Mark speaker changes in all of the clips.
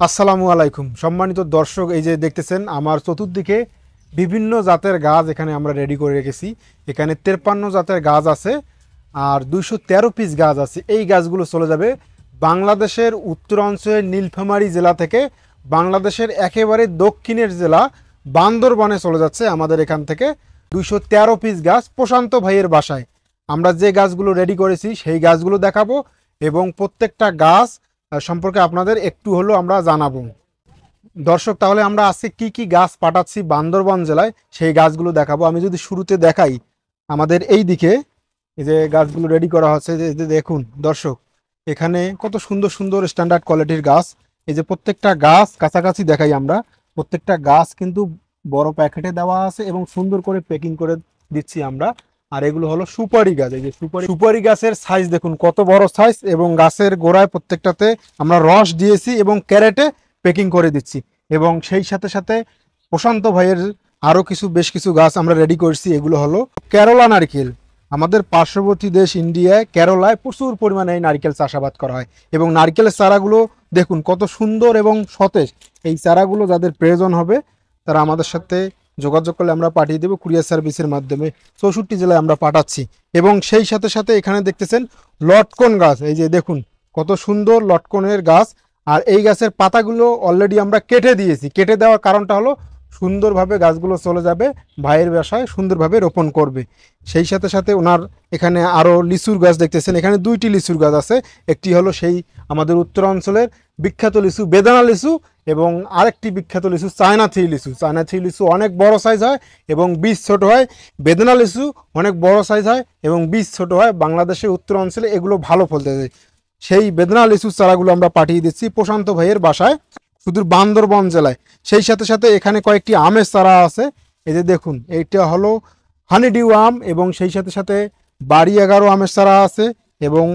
Speaker 1: আসসালামু আলাইকুম সম্মানিত দর্শক, এই যে দেখতেছেন আমার চতুর্দিকে বিভিন্ন জাতের গাছ এখানে আমরা রেডি করে রেখেছি। এখানে 53 জাতের গাছ আছে আর 213 পিস গাছ আছে। এই গাছগুলো চলে যাবে বাংলাদেশের উত্তরাঞ্চলের নীলফামারী জেলা থেকে বাংলাদেশের একেবারে দক্ষিণের জেলা বান্দরবানে চলে যাচ্ছে। আমাদের এখান থেকে 213 পিস গাছ প্রশান্ত ভাইয়ের বাসায় আমরা যে গাছগুলো রেডি করেছি সেই গাছগুলো দেখাবো এবং প্রত্যেকটা গাছ সম্পর্কে আপনাদের একটু হলো আমরা জানাবো। দর্শক, তাহলে আমরা আজকে কি কি গাছ পাঠাচ্ছি বান্দরবান জেলায় সেই গাছগুলো দেখাবো। আমি যদি শুরুতে দেখাই আমাদের এই দিকে এই যে গাছগুলো রেডি করা হচ্ছে, যে দেখুন দর্শক, এখানে কত সুন্দর সুন্দর স্ট্যান্ডার্ড কোয়ালিটির গাছ। এই যে প্রত্যেকটা গাছ কাছাকাছি দেখাই আমরা, প্রত্যেকটা গাছ কিন্তু বড় প্যাকেটে দেওয়া আছে এবং সুন্দর করে প্যাকিং করে দিচ্ছি আমরা। আর এগুলো হলো সুপারি গাছ। এই যে সুপারি গাছের সাইজ দেখুন কত বড় সাইজ, এবং গাছের গোড়ায় প্রত্যেকটাতে আমরা রস দিয়েছি এবং ক্যারেটে প্যাকিং করে দিচ্ছি। এবং সেই সাথে সাথে প্রশান্ত ভাইয়ের আরও বেশ কিছু গাছ আমরা রেডি করছি। এগুলো হলো কেরলা নারকেল। আমাদের পার্শ্ববর্তী দেশ ইন্ডিয়ায় কেরলায় প্রচুর পরিমাণে এই নারকেল চাষাবাদ করা হয় এবং নারকেলের চারাগুলো দেখুন কত সুন্দর এবং সতেজ। এই চারাগুলো যাদের প্রয়োজন হবে তারা আমাদের সাথে যোগাযোগ করলে আমরা পাঠিয়ে দেবো কুরিয়ার সার্ভিসের মাধ্যমে। 64 জেলায় আমরা পাঠাচ্ছি। এবং সেই সাথে সাথে এখানে দেখতেছেন লটকন গাছ। এই যে দেখুন কত সুন্দর লটকনের গাছ। আর এই গাছের পাতাগুলো অলরেডি আমরা কেটে দিয়েছি। কেটে দেওয়ার কারণটা হলো সুন্দরভাবে গাছগুলো চলে যাবে ভাইয়ের বাসায়, সুন্দরভাবে রোপণ করবে। সেই সাথে সাথে ওনার এখানে আরও লিচুর গাছ দেখতেছেন, এখানে 2টি লিচুর গাছ আছে। একটি হলো সেই আমাদের উত্তরাঞ্চলের বিখ্যাত লিচু বেদানা লিচু, এবং আরেকটি বিখ্যাত লিচু চায়না থ্রি লিচু। চায়না থ্রি লিচু অনেক বড় সাইজ হয় এবং বীজ ছোট হয়। বেদানা লিচু অনেক বড় সাইজ হয় এবং বীজ ছোট হয়। বাংলাদেশের উত্তরাঞ্চলে এগুলো ভালো ফলতে দেয়। সেই বেদনা লিচুর চারাগুলো আমরা পাঠিয়ে দিচ্ছি প্রশান্ত ভাইয়ের বাসায় সুদূর বান্দরবান জেলায়। সেই সাথে সাথে এখানে কয়েকটি আমের চারা আছে। এই যে দেখুন এইটা হলো হানিডিউ আম, এবং সেই সাথে সাথে বাড়ি 11 আমের চারা আছে এবং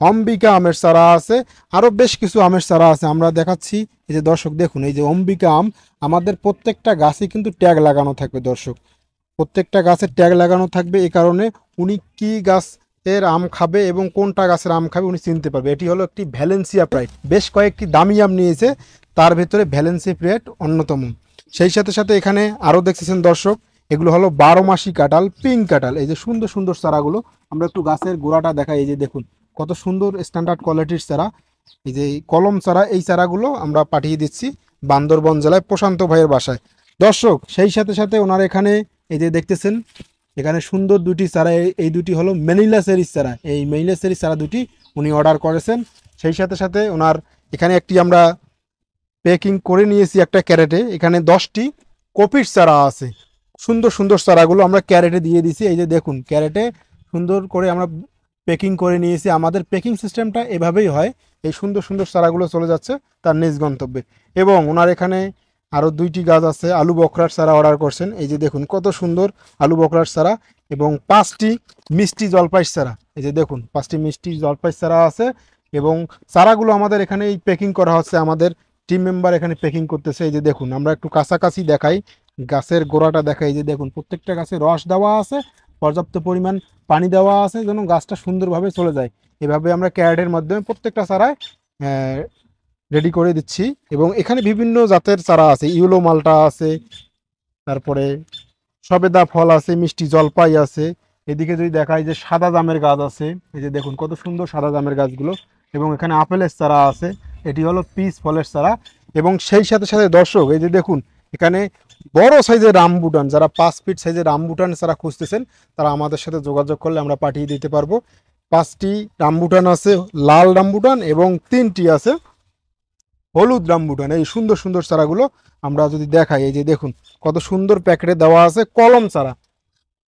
Speaker 1: অম্বিকা আমের চারা আছে। আরও বেশ কিছু আমের চারা আছে আমরা দেখাচ্ছি। এই যে দর্শক দেখুন, এই যে অম্বিকা আম, আমাদের প্রত্যেকটা গাছে কিন্তু ট্যাগ লাগানো থাকবে। দর্শক, প্রত্যেকটা গাছের ট্যাগ লাগানো থাকবে। এই কারণে উনি কি গাছের আম খাবে এবং কোনটা গাছের আম খাবে উনি চিনতে পারবে। এটি হলো একটি ভ্যালেন্সিয়া প্রাইড। বেশ কয়েকটি দামি আম নিয়েছে, তার ভেতরে ভ্যালেন্সিয়া প্রাইড অন্যতম। সেই সাথে সাথে এখানে আরও দেখতেছেন দর্শক, এগুলো হলো 12 মাসি কাঁঠাল, পিঙ্ক কাঁঠাল। এই যে সুন্দর সুন্দর চারাগুলো আমরা একটু গাছের গোড়াটা দেখাই। এই যে দেখুন কত সুন্দর স্ট্যান্ডার্ড কোয়ালিটির চারা। এই যে কলম চারা, এই চারাগুলো আমরা পাঠিয়ে দিচ্ছি বান্দরবান জেলায় প্রশান্ত ভাইয়ের বাসায়। দর্শক, সেই সাথে সাথে ওনার এখানে এই যে দেখতেছেন এখানে সুন্দর 2টি চারা, এই দুটি হলো ম্যানিলা সেরিস চারা। এই ম্যানিলা সেরিস চারা দুটি উনি অর্ডার করেছেন। সেই সাথে সাথে ওনার এখানে একটি আমরা প্যাকিং করে নিয়েছি একটা ক্যারেটে। এখানে 10টি কপির চারা আছে। সুন্দর সুন্দর চারাগুলো আমরা ক্যারেটে দিয়ে দিয়েছি। এই যে দেখুন ক্যারেটে সুন্দর করে আমরা প্যাকিং করে নিয়েছি। আমাদের প্যাকিং সিস্টেমটা এভাবেই হয়। এই সুন্দর সুন্দর চারাগুলো চলে যাচ্ছে তার নিজ গন্তব্যে। এবং ওনার এখানে আরও 2টি গাছ আছে। আলু বকরার চারা অর্ডার করছেন। এই যে দেখুন কত সুন্দর আলু বকরার চারা, এবং 5টি মিষ্টি জলপাই চারা। এই যে দেখুন 5টি মিষ্টি জলপাই চারা আছে। এবং চারাগুলো আমাদের এখানে এই প্যাকিং করা হচ্ছে, আমাদের টিম মেম্বার এখানে প্যাকিং করতেছে। এই যে দেখুন আমরা একটু কাছাকাছি দেখাই, গাছের গোড়াটা দেখাই। এই যে দেখুন প্রত্যেকটা গাছে রস দেওয়া আছে, পর্যাপ্ত পরিমাণ পানি দেওয়া আছে যেন গাছটা সুন্দরভাবে চলে যায়। এভাবে আমরা ক্যারেটের মাধ্যমে প্রত্যেকটা চারায় রেডি করে দিচ্ছি। এবং এখানে বিভিন্ন জাতের চারা আছে, ইউলো মালটা আছে, তারপরে সবেদা ফল আছে, মিষ্টি জলপাই আছে। এদিকে যদি দেখায় যে সাদা জামের গাছ আছে। এই যে দেখুন কত সুন্দর সাদা জামের গাছগুলো। এবং এখানে আপেলের চারা আছে, এটি হলো পিস ফলের চারা। এবং সেই সাথে সাথে দর্শক এই যে দেখুন এখানে বড় সাইজের রামবুটান, যারা 5 ফিট সাইজের রামবুটান যারা খুঁজতেছেন তারা আমাদের সাথে যোগাযোগ করলে আমরা পাঠিয়ে দিতে পারবো। 5টি রামবুটান আছে লাল রামবুটান, এবং 3টি আছে হলুদ রামবুটান। এই সুন্দর সুন্দর চারাগুলো আমরা যদি দেখাই, এই যে দেখুন কত সুন্দর প্যাকেটে দেওয়া আছে কলম চারা,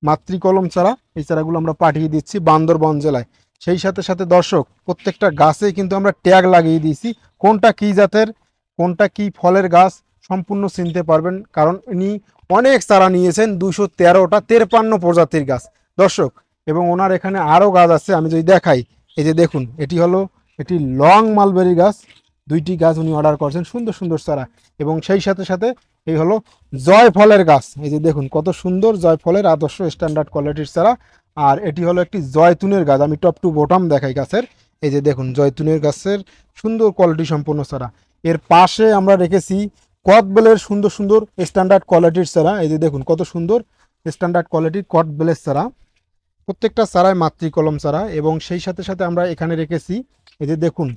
Speaker 1: মাতৃ কলম চারা। এই চারাগুলো আমরা পাঠিয়ে দিচ্ছি বান্দরবান জেলায়। সেই সাথে সাথে দর্শক প্রত্যেকটা গাছে কিন্তু আমরা ট্যাগ লাগিয়ে দিয়েছি, কোনটা কি জাতের কোনটা কি ফলের গাছ সম্পূর্ণ চিনতে পারবেন। কারণ ইনি অনেক চারা নিয়েছেন, 213টা 53 প্রজাতির গাছ দর্শক। এবং ওনার এখানে আরও গাছ আছে, আমি যদি দেখাই এই যে দেখুন এটি লং মালবেরি গাছ। 2টি গাছ উনি অর্ডার করছেন, সুন্দর সুন্দর চারা। এবং সেই সাথে সাথে এই হলো জয়ফলের গাছ। এই যে দেখুন কত সুন্দর জয়ফলের আদর্শ স্ট্যান্ডার্ড কোয়ালিটির চারা। আর এটি হলো একটি জয়তুনের গাছ, আমি টপ টু বটম দেখাই গাছের। এই যে দেখুন জয়তুনের গাছের সুন্দর কোয়ালিটি সম্পন্ন চারা। এর পাশে আমরা রেখেছি কদবেলের সুন্দর সুন্দর স্ট্যান্ডার্ড কোয়ালিটির চারা। এই যে দেখুন কত সুন্দর স্ট্যান্ডার্ড কোয়ালিটির কদবেলের চারা, প্রত্যেকটা চারায় মাতৃকলম চারা। এবং সেই সাথে সাথে আমরা এখানে রেখেছি এই যে দেখুন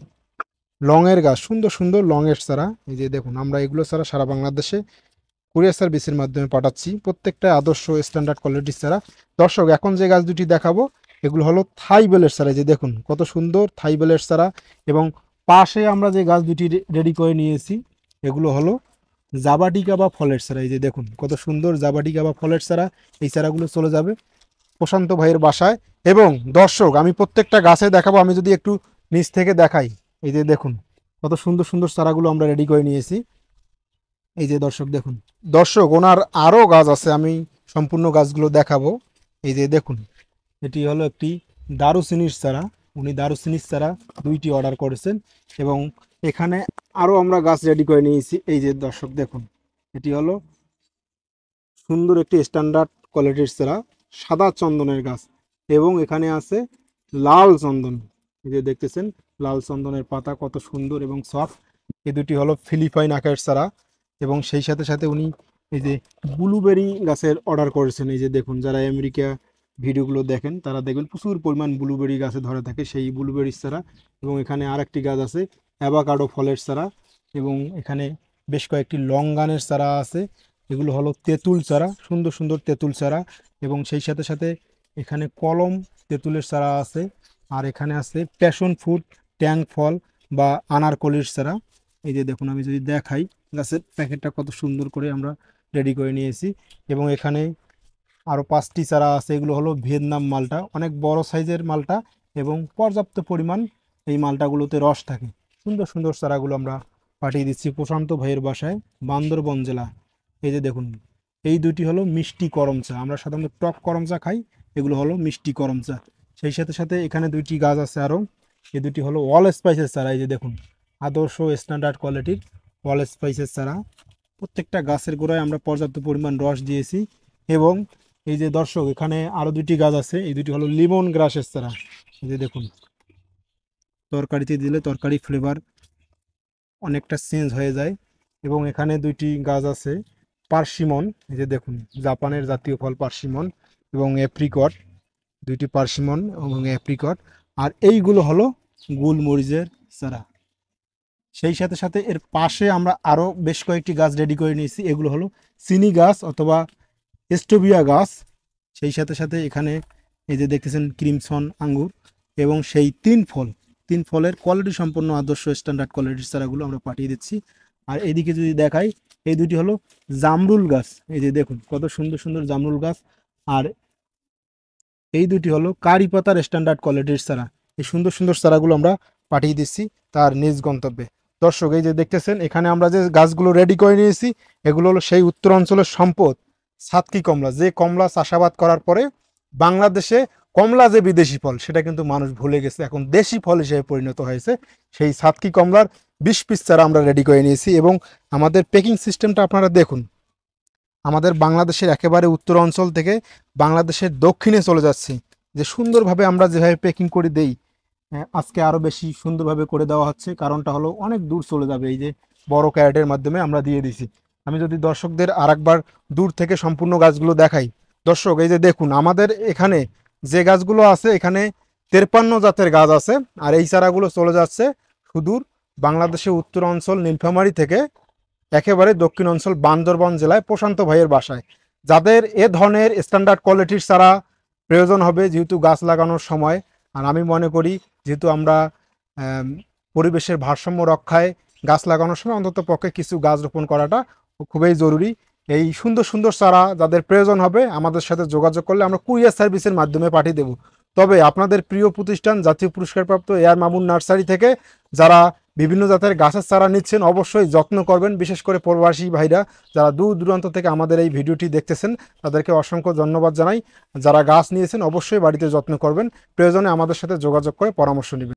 Speaker 1: লংয়ের গাছ, সুন্দর সুন্দর লংয়ের চারা। এই যে দেখুন আমরা এগুলো ছাড়া সারা বাংলাদেশে কুরিয়ার সার্ভিসের মাধ্যমে পাঠাচ্ছি, প্রত্যেকটা আদর্শ স্ট্যান্ডার্ড কোয়ালিটির চারা। দর্শক এখন যে গাছ দুটি দেখাবো এগুলো হলো থাই বেলের চারা। এই যে দেখুন কত সুন্দর থাই বেলের চারা। এবং পাশে আমরা যে গাছ দুটি রেডি করে নিয়েছি এগুলো হলো জাবাটিকা বা ফলের চারা। এই যে দেখুন কত সুন্দর জাবাটিকা বা ফলের চারা। এই চারাগুলো চলে যাবে প্রশান্ত ভাইয়ের বাসায়। এবং দর্শক আমি প্রত্যেকটা গাছে দেখাবো, আমি যদি একটু নিচ থেকে দেখাই, এই যে দেখুন কত সুন্দর সুন্দর চারাগুলো আমরা রেডি করে নিয়েছি। এই যে দর্শক দেখুন, দর্শক ওনার আরও গাছ আছে, আমি সম্পূর্ণ গাছগুলো দেখাবো। এই যে দেখুন এটি হলো একটি দারুচিনির চারা, উনি দারুচিনির চারা দুইটি অর্ডার করেছেন। এবং এখানে আরও আমরা গাছ রেডি করে নিয়েছি। এই যে দর্শক দেখুন এটি হলো সুন্দর একটি স্ট্যান্ডার্ড কোয়ালিটির চারা, সাদা চন্দনের গাছ। এবং এখানে আছে লাল চন্দন, এই যে দেখতেছেন লাল চন্দনের পাতা কত সুন্দর এবং সফট। এই দুটি হলো ফিলিপাইন আকারের চারা। এবং সেই সাথে সাথে উনি এই যে ব্লুবেরি গাছের অর্ডার করেছেন। এই যে দেখুন যারা আমেরিকা ভিডিওগুলো দেখেন তারা দেখবেন প্রচুর পরিমাণ ব্লুবেরি গাছে ধরে থাকে, সেই ব্লুবেরির চারা। এবং এখানে আরেকটি গাছ আছে অ্যাভাকাডো ফলের চারা। এবং এখানে বেশ কয়েকটি লং গানের চারা আছে, এগুলো হলো তেঁতুল চারা, সুন্দর সুন্দর তেঁতুল চারা। এবং সেই সাথে সাথে এখানে কলম তেঁতুলের চারা আছে। আর এখানে আছে প্যাশন ফ্রুট ট্যাং ফল বা আনারকলির চারা। এই যে দেখুন আমি যদি দেখাই গাছের প্যাকেটটা কত সুন্দর করে আমরা রেডি করে নিয়েছি। এবং এখানে আরও 5টি চারা আছে, এগুলো হলো ভিয়েতনাম মালটা, অনেক বড় সাইজের মালটা এবং পর্যাপ্ত পরিমাণ এই মালটাগুলোতে রস থাকে। সুন্দর সুন্দর চারাগুলো আমরা পাঠিয়ে দিচ্ছি প্রশান্ত ভাইয়ের বাসায়, বান্দরবন জেলা। এই যে দেখুন এই দুটি হলো মিষ্টি করম চা, আমরা সাধারণত টক করম চা খাই, এগুলো হলো মিষ্টি করম চা। সেই সাথে সাথে এখানে দুইটি গাছ আছে আরও, এই দুটি হলো অল স্পাইসের চারা। এই যে দেখুন আদর্শ স্ট্যান্ডার্ড কোয়ালিটির অল স্পাইসের চারা, প্রত্যেকটা গাছের গোড়ায় আমরা পর্যাপ্ত পরিমাণ রস দিয়েছি। এবং এই যে দর্শক এখানে আরও দুটি গাছ আছে, এই দুটি হলো লিমন গ্রাসের চারা। এই যে দেখুন তরকারিতে দিলে তরকারি ফ্লেভার অনেকটা চেঞ্জ হয়ে যায়। এবং এখানে দুইটি গাছ আছে পার্সিমন, এই যে দেখুন জাপানের জাতীয় ফল পার্সিমন এবং অ্যাপ্রিকট, দুইটি পার্সিমন এবং অ্যাপ্রিকট। আর এইগুলো হলো গোলমরিচের চারা। সেই সাথে সাথে এর পাশে আমরা আরও বেশ কয়েকটি গাছ রেডি করে নিয়েছি, এগুলো হলো চিনি গাছ অথবা স্টোবিয়া গাছ। সেই সাথে সাথে এখানে এই যে দেখতেছেন ক্রিমসন আঙ্গুর এবং সেই তিন ফলের কোয়ালিটি সম্পন্ন আদর্শ স্ট্যান্ডার্ড কোয়ালিটির চারাগুলো আমরা পাঠিয়ে দিচ্ছি। আর এইদিকে যদি দেখাই এই দুটি হলো জামরুল গাছ, এই যে দেখুন কত সুন্দর সুন্দর জামরুল গাছ। আর এই দুটি হলো কারি পাতার স্ট্যান্ডার্ড কোয়ালিটির চারা। এই সুন্দর সুন্দর চারাগুলো আমরা পাঠিয়ে দিচ্ছি তার নিজ গন্তব্যে। দর্শক এই যে দেখতেছেন এখানে আমরা যে গাছগুলো রেডি করে নিয়েছি এগুলো হলো সেই উত্তর অঞ্চলের সম্পদ সাতকি কমলা, যে কমলা চাষাবাদ করার পরে বাংলাদেশে কমলা যে বিদেশি ফল সেটা কিন্তু মানুষ ভুলে গেছে, এখন দেশি ফল হিসেবে পরিণত হয়েছে। সেই সাতকি কমলার 20 পিস চারা আমরা রেডি করে নিয়েছি। এবং আমাদের প্যাকিং সিস্টেমটা আপনারা দেখুন, আমাদের বাংলাদেশের একেবারে উত্তর অঞ্চল থেকে বাংলাদেশের দক্ষিণে চলে যাচ্ছে, যে সুন্দরভাবে আমরা যেভাবে প্যাকিং করে দেই আজকে আরও বেশি সুন্দরভাবে করে দেওয়া হচ্ছে। কারণটা হলো অনেক দূর চলে যাবে, এই যে বড় ক্যারেটের মাধ্যমে আমরা দিয়ে দিছি। আমি যদি দর্শকদের আরেকবার দূর থেকে সম্পূর্ণ গাছগুলো দেখাই, দর্শক এই যে দেখুন আমাদের এখানে যে গাছগুলো আছে এখানে 53 জাতের গাছ আছে। আর এই চারাগুলো চলে যাচ্ছে সুদূর বাংলাদেশের উত্তর অঞ্চল নীলফামারী থেকে একেবারে দক্ষিণ অঞ্চল বান্দরবান জেলায় প্রশান্ত ভাইয়ের বাসায়। যাদের এ ধরনের স্ট্যান্ডার্ড কোয়ালিটির চারা প্রয়োজন হবে যেহেতু গাছ লাগানোর সময়, আর আমি মনে করি যেহেতু আমরা পরিবেশের ভারসাম্য রক্ষায় গাছ লাগানোর সময় অন্তত পক্ষে কিছু গাছ রোপণ করাটা খুবই জরুরি। এই সুন্দর সুন্দর চারা যাদের প্রয়োজন হবে আমাদের সাথে যোগাযোগ করলে আমরা কুরিয়ার সার্ভিসের মাধ্যমে পাঠিয়ে দেব। তবে আপনাদের প্রিয় প্রতিষ্ঠান জাতীয় পুরস্কারপ্রাপ্ত এআর মামুন নার্সারি থেকে যারা বিভিন্ন জাতের গাছের চারা নিচ্ছেন অবশ্যই যত্ন করবেন, বিশেষ করে প্রবাসী ভাইরা যারা দূর দূরান্ত থেকে আমাদের এই ভিডিওটি দেখতেছেন তাদেরকে অসংখ্য ধন্যবাদ জানাই। যারা গাছ নিয়েছেন অবশ্যই বাড়িতে যত্ন করবেন, প্রয়োজনে আমাদের সাথে যোগাযোগ করে পরামর্শ নেবেন।